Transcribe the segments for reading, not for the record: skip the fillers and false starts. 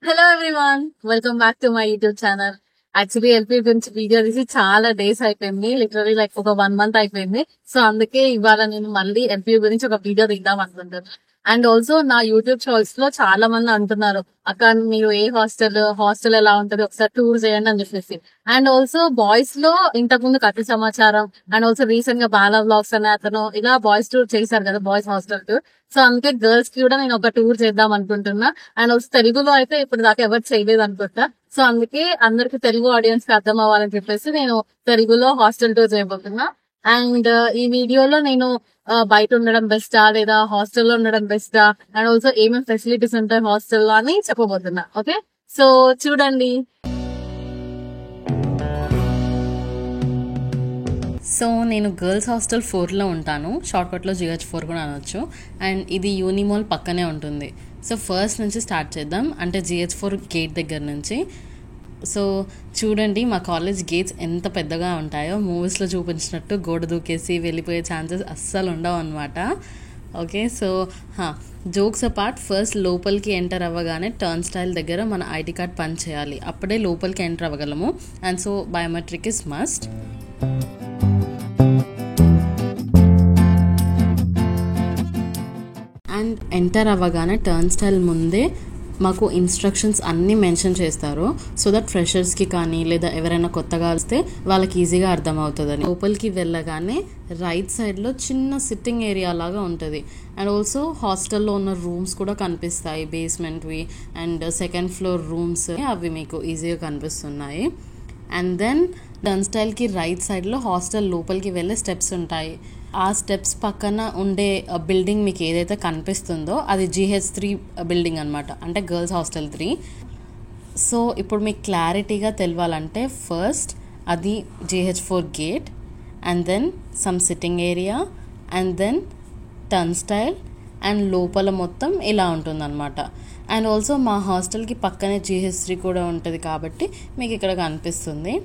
Hello everyone, welcome back to my YouTube channel. Actually LP గురించి video తీసి చాలా days అయిపోయింది, లిటరలీ లైక్ ఒక 1 month అయిపోయింది. సో అందుకే ఇవాళ నేను మళ్ళీ ఎల్పీ గురించి ఒక వీడియో తీద్దాం అనుకుంటున్నాను. అండ్ ఆల్సో నా యూట్యూబ్ షార్ట్స్ లో చాలా మంది అంటున్నారు, అక్క మీరు ఏ హాస్టల్ ఎలా ఉంటది ఒకసారి టూర్ చేయండి అని చెప్పేసి. అండ్ ఆల్సో బాయ్స్ లో ఇంతకు ముందు కథ సమాచారం అండ్ ఆల్సో రీసెంట్ గా బాలా వ్లాగ్స్ అనే అతను ఇలా బాయ్స్ టూర్ చేశారు కదా, బాయ్స్ హాస్టల్ టూర్. సో అందుకే గర్ల్స్ కి కూడా నేను ఒక టూర్ చేద్దాం అనుకుంటున్నా. అండ్ ఆల్సో తెలుగులో అయితే ఇప్పుడు దాకా ఎవరు చేయలేదు అనుకుంటా. సో అందుకే అందరికి తెలుగు ఆడియన్స్ కి అర్థం అవ్వాలని చెప్పేసి నేను తెలుగులో హాస్టల్ టూర్ చేయబోతున్నా. అండ్ ఈ వీడియోలో నేను బయట ఉండడం బెస్టా లేదా హాస్టల్లో ఉండడం బెస్టా అండ్ ఆల్సో ఏమేమి ఫెసిలిటీస్ ఉంటాయి హాస్టల్లో అని చెప్పబోతున్నా. ఓకే, సో చూడండి. సో నేను గర్ల్స్ హాస్టల్ 4లో ఉంటాను, షార్ట్కట్లో GH4 కూడా అనొచ్చు. అండ్ ఇది యూనిమాల్ పక్కనే ఉంటుంది. సో ఫస్ట్ నుంచి స్టార్ట్ చేద్దాం, అంటే GH4 గేట్ దగ్గర నుంచి. సో చూడండి మా కాలేజ్ గేట్స్ ఎంత పెద్దగా ఉంటాయో, మూవీస్లో చూపించినట్టు గోడ దూకేసి వెళ్ళిపోయే ఛాన్సెస్ అస్సలు ఉండవు అనమాట. Okay, so jokes apart, first లోపలికి ఎంటర్ అవ్వగానే టర్న్ స్టైల్ దగ్గర మన ఐడి కార్డ్ పంచ్ చేయాలి, అప్పుడే లోపలికి ఎంటర్ అవ్వగలము. And so biometric is must. అండ్ ఎంటర్ అవ్వగానే టర్న్ స్టైల్ ముందే మాకు ఇన్స్ట్రక్షన్స్ అన్నీ మెన్షన్ చేస్తారు, సో దట్ ఫ్రెషర్స్కి కానీ లేదా ఎవరైనా కొత్తగా వస్తే వాళ్ళకి ఈజీగా అర్థమవుతుందని. లోపలికి వెళ్ళగానే రైట్ సైడ్లో చిన్న సిట్టింగ్ ఏరియా లాగా ఉంటుంది. అండ్ ఆల్సో హాస్టల్లో ఉన్న రూమ్స్ కూడా కనిపిస్తాయి, బేస్మెంట్వి అండ్ సెకండ్ ఫ్లోర్ రూమ్స్, అవి మీకు ఈజీగా కనిపిస్తున్నాయి. అండ్ దెన్ టర్న్ స్టైల్కి రైట్ సైడ్లో హాస్టల్ లోపలికి వెళ్ళే స్టెప్స్ ఉంటాయి. ఆ స్టెప్స్ పక్కన ఉండే బిల్డింగ్ మీకు ఏదైతే కనిపిస్తుందో అది GH3 బిల్డింగ్ అనమాట, అంటే గర్ల్స్ హాస్టల్ 3. సో ఇప్పుడు మీకు క్లారిటీగా తెలవాలంటే ఫస్ట్ అది GH4 gate, and then some sitting area, and then turnstile, and లోపల మొత్తం ఇలా ఉంటుందన్నమాట. అండ్ ఆల్సో మా హాస్టల్కి పక్కనే GH3 కూడా ఉంటుంది కాబట్టి మీకు ఇక్కడ కనిపిస్తుంది.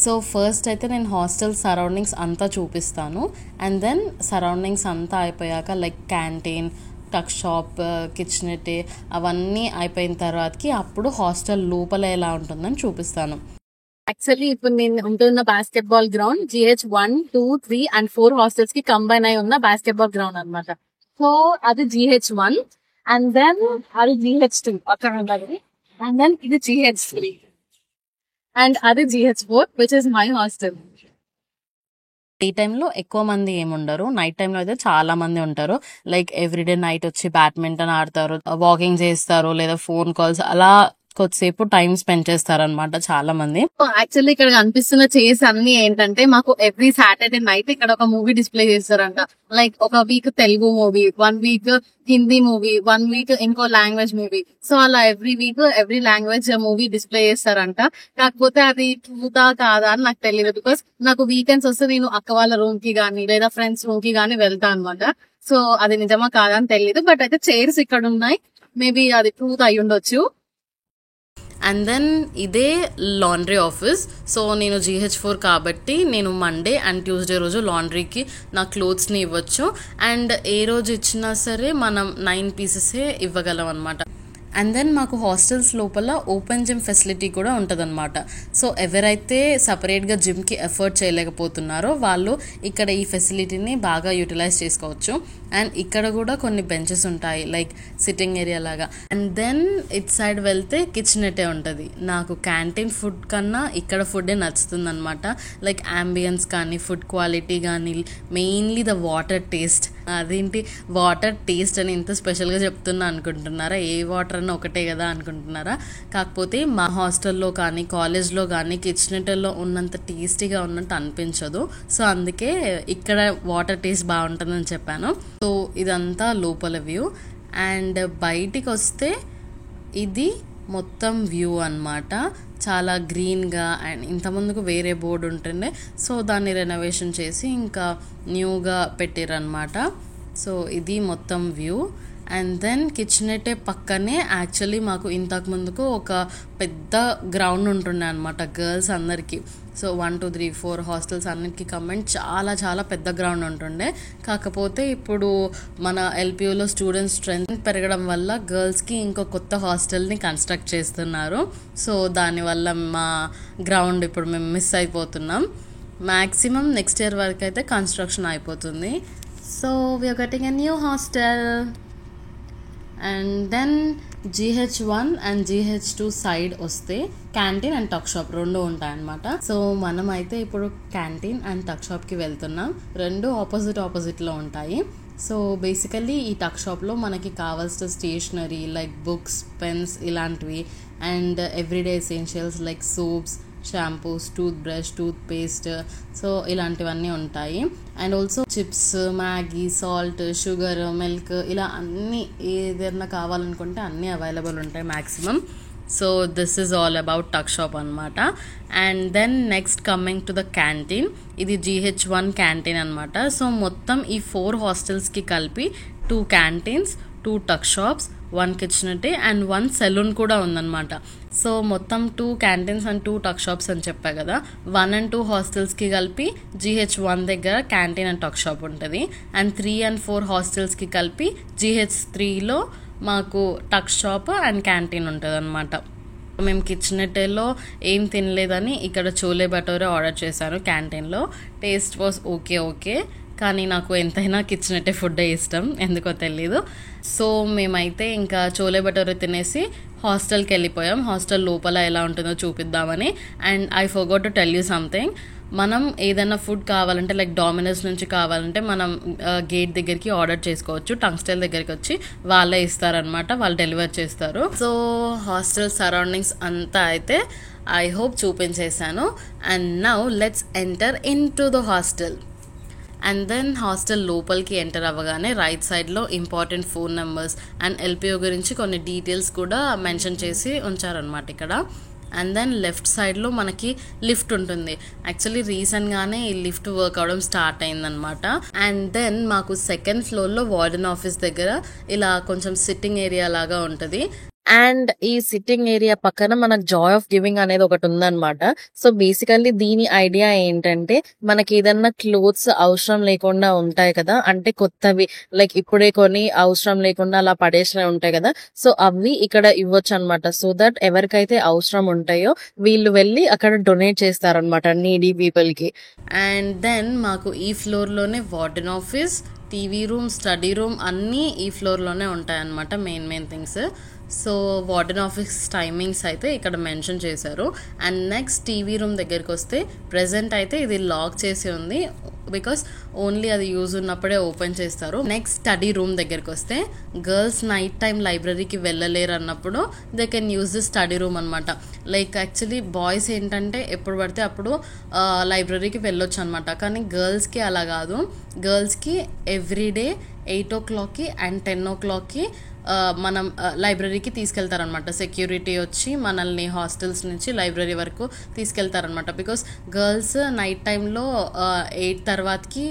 సో ఫస్ట్ అయితే నేను హాస్టల్ సరౌండింగ్స్ అంతా చూపిస్తాను. అండ్ దెన్ సరౌండింగ్స్ అంతా అయిపోయాక లైక్ క్యాంటీన్, టక్ షాప్, కిచెనెట్ అవన్నీ అయిపోయిన తర్వాతకి అప్పుడు హాస్టల్ లోపల ఎలా ఉంటుందని చూపిస్తాను. యాక్చువల్లీ ఇప్పుడు నేను ఉంటున్న basketball ground GH1, 2, 3 and 4 hostels కి కంబైన్ అయి ఉన్న బాస్కెట్బాల్ గ్రౌండ్ అనమాట. సో అది GH1 అండ్ దెన్ అది GH2 అక్కడ ఉంటుంది, అండ్ దెన్ ఇది GH3 అండ్ అది GH4 which is my hostel. Day టైంలో ఎక్కువ మంది ఏముండరు, నైట్ టైంలో అయితే చాలా మంది ఉంటారు. లైక్ ఎవ్రీడే నైట్ వచ్చి బ్యాడ్మింటన్ ఆడతారు, వాకింగ్ చేస్తారు, లేదా ఫోన్ కాల్స్, అలా కొద్దిసేపు టైం స్పెండ్ చేస్తారనమాట చాలా మంది. యాక్చువల్లీ ఇక్కడ కనిపిస్తున్న చైర్స్ అన్ని ఏంటంటే మాకు ఎవ్రీ సాటర్డే నైట్ ఇక్కడ ఒక మూవీ డిస్ప్లే చేస్తారంట. లైక్ ఒక week Telugu movie, 1 week Hindi movie, 1 week ఇంకో లాంగ్వేజ్ మూవీ. సో అలా every week every language movie display చేస్తారంట. కాకపోతే అది ట్రూతా కాదా అని నాకు తెలియదు, బికాస్ నాకు వీకెండ్స్ వస్తే నేను అక్క వాళ్ళ రూమ్ కి గానీ లేదా ఫ్రెండ్స్ రూమ్ కి గానీ వెళ్తా అనమాట. సో అది నిజమా కాదా అని తెలియదు, బట్ అయితే చైర్స్ ఇక్కడ ఉన్నాయి, మేబీ అది ట్రూత్ అయి ఉండొచ్చు. అండ్ దెన్ ఇదే లాండ్రీ ఆఫీస్. సో నేను GH4 కాబట్టి నేను మండే అండ్ ట్యూస్డే రోజు లాండ్రీకి నా క్లోత్స్ని ఇవ్వచ్చు. అండ్ ఏ రోజు ఇచ్చినా సరే మనం 9 పీసెసే ఇవ్వగలం అనమాట. అండ్ దెన్ మాకు హాస్టల్స్ లోపల ఓపెన్ జిమ్ ఫెసిలిటీ కూడా ఉంటుందన్నమాట. సో ఎవరైతే సపరేట్గా జిమ్కి ఎఫర్ట్ చేయలేకపోతున్నారో వాళ్ళు ఇక్కడ ఈ ఫెసిలిటీని బాగా యూటిలైజ్ చేసుకోవచ్చు. అండ్ ఇక్కడ కూడా కొన్ని బెంచెస్ ఉంటాయి, లైక్ సిట్టింగ్ ఏరియా లాగా. అండ్ దెన్ ఇట్ సైడ్ వెళ్తే కిచెనెటే ఉంటుంది. నాకు క్యాంటీన్ ఫుడ్ కన్నా ఇక్కడ ఫుడ్డే నచ్చుతుంది అనమాట. లైక్ అంబియన్స్ కానీ, ఫుడ్ క్వాలిటీ కానీ, మెయిన్లీ ద వాటర్ టేస్ట్. అదేంటి వాటర్ టేస్ట్ అని ఇంత స్పెషల్గా చెప్తున్నా అనుకుంటున్నారా? ఏ వాటర్ అన్న ఒకటే కదా అనుకుంటున్నారా? కాకపోతే మా హాస్టల్లో కానీ కాలేజ్లో కానీ కిచెనెట్లో ఉన్నంత టేస్టీగా ఉన్నట్టు అనిపించదు. సో అందుకే ఇక్కడ వాటర్ టేస్ట్ బాగుంటుందని చెప్పాను. సో ఇదంతా లోపల వ్యూ. అండ్ బయటికి వస్తే ఇది మొత్తం వ్యూ అన్నమాట, చాలా గ్రీన్గా. అండ్ ఇంతకుముందుకు వేరే బోర్డు ఉంటుండే, సో దాన్ని రెనోవేషన్ చేసి ఇంకా న్యూగా పెట్టారనమాట. సో ఇది మొత్తం వ్యూ. అండ్ దెన్ కిచెనెటే పక్కనే యాక్చువల్లీ మాకు ఇంతకు ముందుకు ఒక పెద్ద గ్రౌండ్ ఉంటుండే అనమాట గర్ల్స్ అందరికీ. సో 1 2 3 4 హాస్టల్స్ అన్నిటికీ కంబైన్ చాలా చాలా పెద్ద గ్రౌండ్ ఉంటుండే. కాకపోతే ఇప్పుడు మన ఎల్పియూలో స్టూడెంట్స్ స్ట్రెంత్ పెరగడం వల్ల గర్ల్స్కి ఇంకో కొత్త హాస్టల్ని కన్స్ట్రక్ట్ చేస్తున్నారు. సో దానివల్ల మా గ్రౌండ్ ఇప్పుడు మేము మిస్ అయిపోతున్నాం. మ్యాక్సిమం నెక్స్ట్ ఇయర్ వరకు అయితే కన్స్ట్రక్షన్ అయిపోతుంది. So we're getting a new hostel. And then GH1 and GH2 side వస్తే క్యాంటీన్ అండ్ టక్ షాప్ రెండు ఉంటాయన్నమాట. సో మనం అయితే ఇప్పుడు క్యాంటీన్ అండ్ టక్ షాప్కి వెళ్తున్నాం. రెండు ఆపోజిట్లో ఉంటాయి. సో బేసికల్లీ ఈ టక్ షాప్లో మనకి కావాల్సిన స్టేషనరీ లైక్ బుక్స్, పెన్స్ ఇలాంటివి and everyday essentials like soaps, shampoos, toothbrush, toothpaste, so ఇలాంటివన్నీ ఉంటాయి. And also chips, Maggi, salt, sugar, milk ఇలా అన్నీ ఏదైనా కావాలనుకుంటే అన్నీ అవైలబుల్ ఉంటాయి maximum. So this is all about tuck shop అనమాట. And then next coming to the canteen. ఇది GH1 క్యాంటీన్ అనమాట. సో మొత్తం ఈ 4 హాస్టల్స్కి కలిపి 2 క్యాంటీన్స్, 2 టక్ షాప్స్, 1 కిచెనెటే అండ్ 1 సెలూన్ కూడా ఉందన్నమాట. సో మొత్తం 2 క్యాంటీన్స్ అండ్ 2 టక్ షాప్స్ అని చెప్పా కదా. 1 and 2 హాస్టల్స్కి కలిపి GH1 దగ్గర క్యాంటీన్ అండ్ టక్ షాప్ ఉంటుంది. అండ్ 3 and 4 హాస్టల్స్కి కలిపి GH3లో మాకు టక్ షాప్ అండ్ క్యాంటీన్ ఉంటుంది అనమాట. మేము కిచెనెటేలో ఏం తినలేదని ఇక్కడ చోలే భటోరే ఆర్డర్ చేశాను క్యాంటీన్లో. టేస్ట్ వాస్ ఓకే, కానీ నాకు ఎంతైనా కిచెనెటే ఫుడ్డే ఇష్టం, ఎందుకో తెలీదు. సో మేమైతే ఇంకా చోలే భటోరే తినేసి హాస్టల్కి వెళ్ళిపోయాం. హాస్టల్ లోపల ఎలా ఉంటుందో చూపిద్దామని. And I forgot to tell you something. మనం ఏదైనా ఫుడ్ కావాలంటే లైక్ డామినోస్ నుంచి కావాలంటే మనం గేట్ దగ్గరికి ఆర్డర్ చేసుకోవచ్చు. టంగ్స్టైల్ దగ్గరికి వచ్చి వాళ్ళే ఇస్తారనమాట, వాళ్ళు డెలివర్ చేస్తారు. సో హాస్టల్ సరౌండింగ్స్ అంతా అయితే ఐ హోప్ చూపించేశాను. And now let's enter in to the hostel. And then hostel లోపలికి ఎంటర్ అవ్వగానే రైట్ సైడ్లో important phone numbers and LPO గురించి కొన్ని డీటెయిల్స్ కూడా మెన్షన్ చేసి ఉంచారనమాట ఇక్కడ. అండ్ దెన్ లెఫ్ట్ సైడ్లో మనకి లిఫ్ట్ ఉంటుంది. యాక్చువల్లీ రీసెంట్గానే ఈ లిఫ్ట్ వర్క్ అవడం స్టార్ట్ అయిందనమాట. అండ్ దెన్ మాకు సెకండ్ ఫ్లోర్లో వార్డెన్ ఆఫీస్ దగ్గర ఇలా కొంచెం సిట్టింగ్ ఏరియా లాగా ఉంటుంది. అండ్ ఈ సిట్టింగ్ ఏరియా పక్కన మనకు జాయ్ ఆఫ్ గివింగ్ అనేది ఒకటి ఉందన్నమాట. సో బేసికల్లీ దీని ఐడియా ఏంటంటే మనకి ఏదన్నా క్లోత్స్ అవసరం లేకుండా ఉంటాయి కదా, అంటే కొత్తవి లైక్ ఇప్పుడే కొని అవసరం లేకుండా అలా పడేసినవి ఉంటాయి కదా, సో అవి ఇక్కడ ఇవ్వచ్చు అనమాట. సో దట్ ఎవరికైతే అవసరం ఉంటాయో వీళ్ళు వెళ్ళి అక్కడ డొనేట్ చేస్తారనమాట నీడీ పీపుల్ కి. అండ్ దెన్ మాకు ఈ ఫ్లోర్లోనే warden office, TV room, study room అన్నీ ఈ ఫ్లోర్లోనే ఉంటాయన్నమాట main things. So warden office timings అయితే ఇక్కడ మెన్షన్ చేశారు. అండ్ నెక్స్ట్ టీవీ రూమ్ దగ్గరికి వస్తే ప్రెజెంట్ అయితే ఇది లాక్ చేసి ఉంది, బికాస్ ఓన్లీ అది యూజ్ ఉన్నప్పుడే ఓపెన్ చేస్తారు. నెక్స్ట్ స్టడీ రూమ్ దగ్గరికి వస్తే గర్ల్స్ నైట్ టైం లైబ్రరీకి వెళ్ళలేరు అన్నప్పుడు they can use the study room అనమాట. లైక్ యాక్చువల్లీ బాయ్స్ ఏంటంటే ఎప్పుడు పడితే అప్పుడు లైబ్రరీకి వెళ్ళొచ్చు అనమాట, కానీ గర్ల్స్కి అలా కాదు. గర్ల్స్కి ఎవ్రీడే 8 o'clock అండ్ 10 o'clock మనం లైబ్రరీకి తీసుకెళ్తారనమాట. సెక్యూరిటీ వచ్చి మనల్ని హాస్టల్స్ నుంచి లైబ్రరీ వరకు తీసుకెళ్తారనమాట. బికాస్ గర్ల్స్ నైట్ టైంలో 8 తర్వాతకి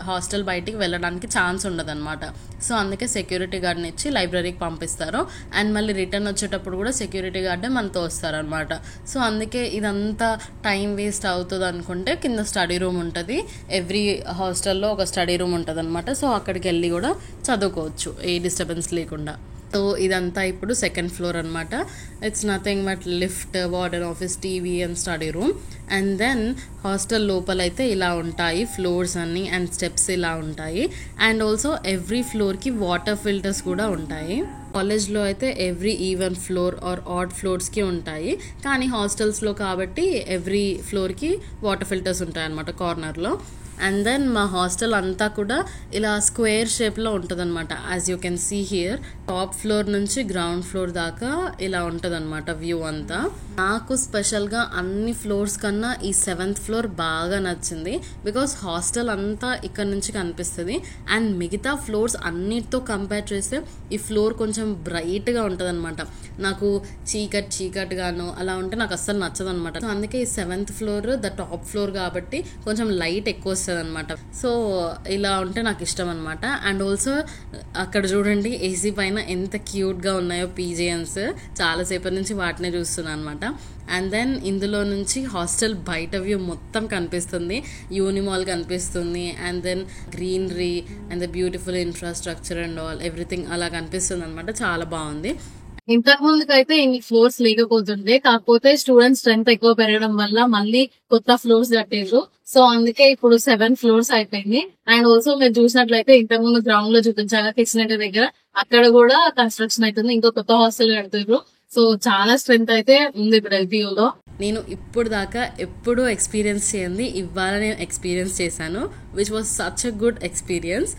హాస్టల్ బయటికి వెళ్ళడానికి ఛాన్స్ ఉండదన్నమాట. సో అందుకే సెక్యూరిటీ గార్డ్ని ఇచ్చి లైబ్రరీకి పంపిస్తారు. అండ్ మళ్ళీ రిటర్న్ వచ్చేటప్పుడు కూడా సెక్యూరిటీ గార్డే మనతో వస్తారనమాట. సో అందుకే ఇదంతా టైం వేస్ట్ అవుతుంది అనుకుంటే కింద స్టడీ రూమ్ ఉంటుంది. ఎవ్రీ హాస్టల్లో ఒక స్టడీ రూమ్ ఉంటుంది అనమాట. సో అక్కడికి వెళ్ళి కూడా చదువుకోవచ్చు ఏ డిస్టర్బెన్స్ లేకుండా. సో ఇదంతా ఇప్పుడు సెకండ్ ఫ్లోర్ అనమాట. It's nothing but lift, warden office, TV and study room. And then hostel లోపలైతే ఇలా ఉంటాయి ఫ్లోర్స్ అన్నీ అండ్ స్టెప్స్ ఇలా ఉంటాయి. అండ్ ఆల్సో ఎవ్రీ ఫ్లోర్కి వాటర్ ఫిల్టర్స్ కూడా ఉంటాయి. కాలేజ్లో అయితే every even floor or odd ఫ్లోర్స్కి ఉంటాయి, కానీ హాస్టల్స్లో కాబట్టి ఎవ్రీ ఫ్లోర్కి వాటర్ ఫిల్టర్స్ ఉంటాయి అన్నమాట కార్నర్లో. అండ్ దెన్ మా హాస్టల్ అంతా కూడా ఇలా స్క్వేర్ షేప్లో ఉంటుంది అనమాట. As you can see here top floor నుంచి గ్రౌండ్ ఫ్లోర్ దాకా ఇలా ఉంటుంది అనమాట వ్యూ అంతా. నాకు స్పెషల్గా అన్ని ఫ్లోర్స్ కన్నా ఈ 7th ఫ్లోర్ బాగా నచ్చింది, బికాస్ హాస్టల్ అంతా ఇక్కడ నుంచి కనిపిస్తుంది. అండ్ మిగతా ఫ్లోర్స్ అన్నిటితో కంపేర్ చేస్తే ఈ ఫ్లోర్ కొంచెం బ్రైట్గా ఉంటుంది అనమాట. నాకు చీకటిగాను అలా ఉంటే నాకు అస్సలు నచ్చదు అనమాట. సో అందుకే ఈ 7th floor the top floor కాబట్టి కొంచెం లైట్ ఎక్కువ కనిపిస్తుంది అనమాట. సో ఇలా ఉంటే నాకు ఇష్టం అనమాట. అండ్ ఆల్సో అక్కడ చూడండి ఏసీ పైన ఎంత క్యూట్గా ఉన్నాయో పీజియన్స్, చాలాసేపటి నుంచి వాటినే చూస్తున్నాను అనమాట. అండ్ దెన్ ఇందులో నుంచి హాస్టల్ బయట వ్యూ మొత్తం కనిపిస్తుంది, యూనిమాల్ కనిపిస్తుంది, and then greenery and the beautiful infrastructure and all everything అలా కనిపిస్తుంది అనమాట. చాలా బాగుంది. ఇంతకు ముందుకైతే ఇన్ని ఫ్లోర్స్ లేకపోతుండే, కాకపోతే స్టూడెంట్ స్ట్రెంత్ ఎక్కువ పెరగడం వల్ల మళ్ళీ కొత్త ఫ్లోర్స్ కట్టారు. సో అందుకే ఇప్పుడు 7 ఫ్లోర్స్ అయిపోయింది. అండ్ ఆల్సో మీరు చూసినట్లయితే ఇంతకు ముందు గ్రౌండ్ లో చూపించాక కిచెన్ దగ్గర అక్కడ కూడా కన్స్ట్రక్షన్ అవుతుంది, ఇంకో కొత్త హాస్టల్ కడుతున్నారు. సో చాలా స్ట్రెంత్ అయితే ఉంది ఇప్పుడు LPU లో. నేను ఇప్పుడు దాకా ఎప్పుడూ ఎక్స్పీరియన్స్ చేయండి, ఇవాళ నేను ఎక్స్పీరియన్స్ చేశాను, which was such a good experience.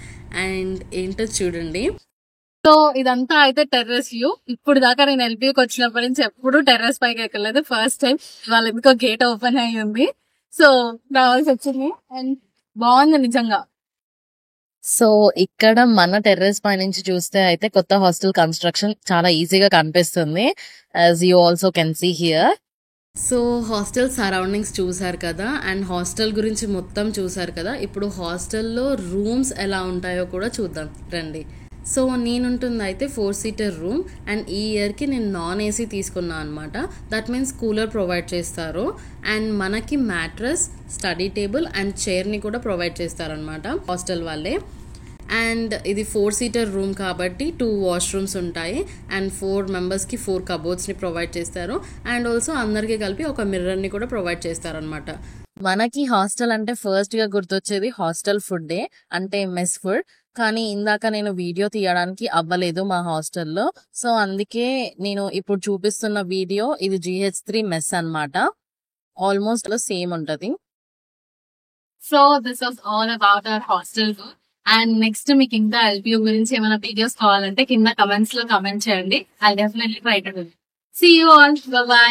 And ఏంటో చూడండి. సో ఇదంతా అయితే టెర్రస్ వ్యూ. ఇప్పుడు దాకా నేను LPUకి వచ్చినప్పటి నుంచి ఎప్పుడు టెర్రస్ పైకి ఎక్కలేదు, ఫస్ట్ టైం వాళ్ళ ఎందుకో గేట్ ఓపెన్ అయ్యి ఉంది, సో రావాల్సి వచ్చింది. అండ్ బాగుంది నిజంగా. సో ఇక్కడ మన టెర్రస్ పై నుంచి చూస్తే అయితే కొత్త హాస్టల్ కన్స్ట్రక్షన్ చాలా ఈజీగా కనిపిస్తుంది, as you also can see here. So hostel surroundings చూసారు కదా, అండ్ హాస్టల్ గురించి మొత్తం చూసారు కదా. ఇప్పుడు హాస్టల్లో రూమ్స్ ఎలా ఉంటాయో కూడా చూద్దాం రండి. సో నేనుంటుంది అయితే 4 సీటర్ రూమ్, అండ్ ఈ ఇయర్కి నేను నాన్ ఏసీ తీసుకున్నాను అనమాట. దట్ మీన్స్ కూలర్ ప్రొవైడ్ చేస్తారు, అండ్ మనకి మ్యాట్రస్, స్టడీ టేబుల్ అండ్ చైర్ని కూడా ప్రొవైడ్ చేస్తారనమాట హాస్టల్ వాళ్ళే. అండ్ ఇది 4 సీటర్ రూమ్ కాబట్టి 2 వాష్రూమ్స్ ఉంటాయి, అండ్ 4 మెంబర్స్కి 4 కబోర్డ్స్ని ప్రొవైడ్ చేస్తారు, అండ్ ఆల్సో అందరికీ కలిపి ఒక మిర్రర్ని కూడా ప్రొవైడ్ చేస్తారనమాట. మనకి హాస్టల్ అంటే ఫస్ట్ గా గుర్తొచ్చేది హాస్టల్ ఫుడ్డే, అంటే మెస్ ఫుడ్. కానీ ఇందాక నేను వీడియో తీయడానికి అవ్వలేదు మా హాస్టల్లో, సో అందుకే నేను ఇప్పుడు చూపిస్తున్న వీడియో ఇది GH3 మెస్ అన్నమాట. ఆల్మోస్ట్ సేమ్ ఉంటది. So this was all about our hostel tour. And next మీకు ఇంకా LPU గురించి ఏమైనా వీడియోస్ కావాలంటే కింద కమెంట్స్ లో కమెంట్ చేయండి. I definitely try to do. See you all, by.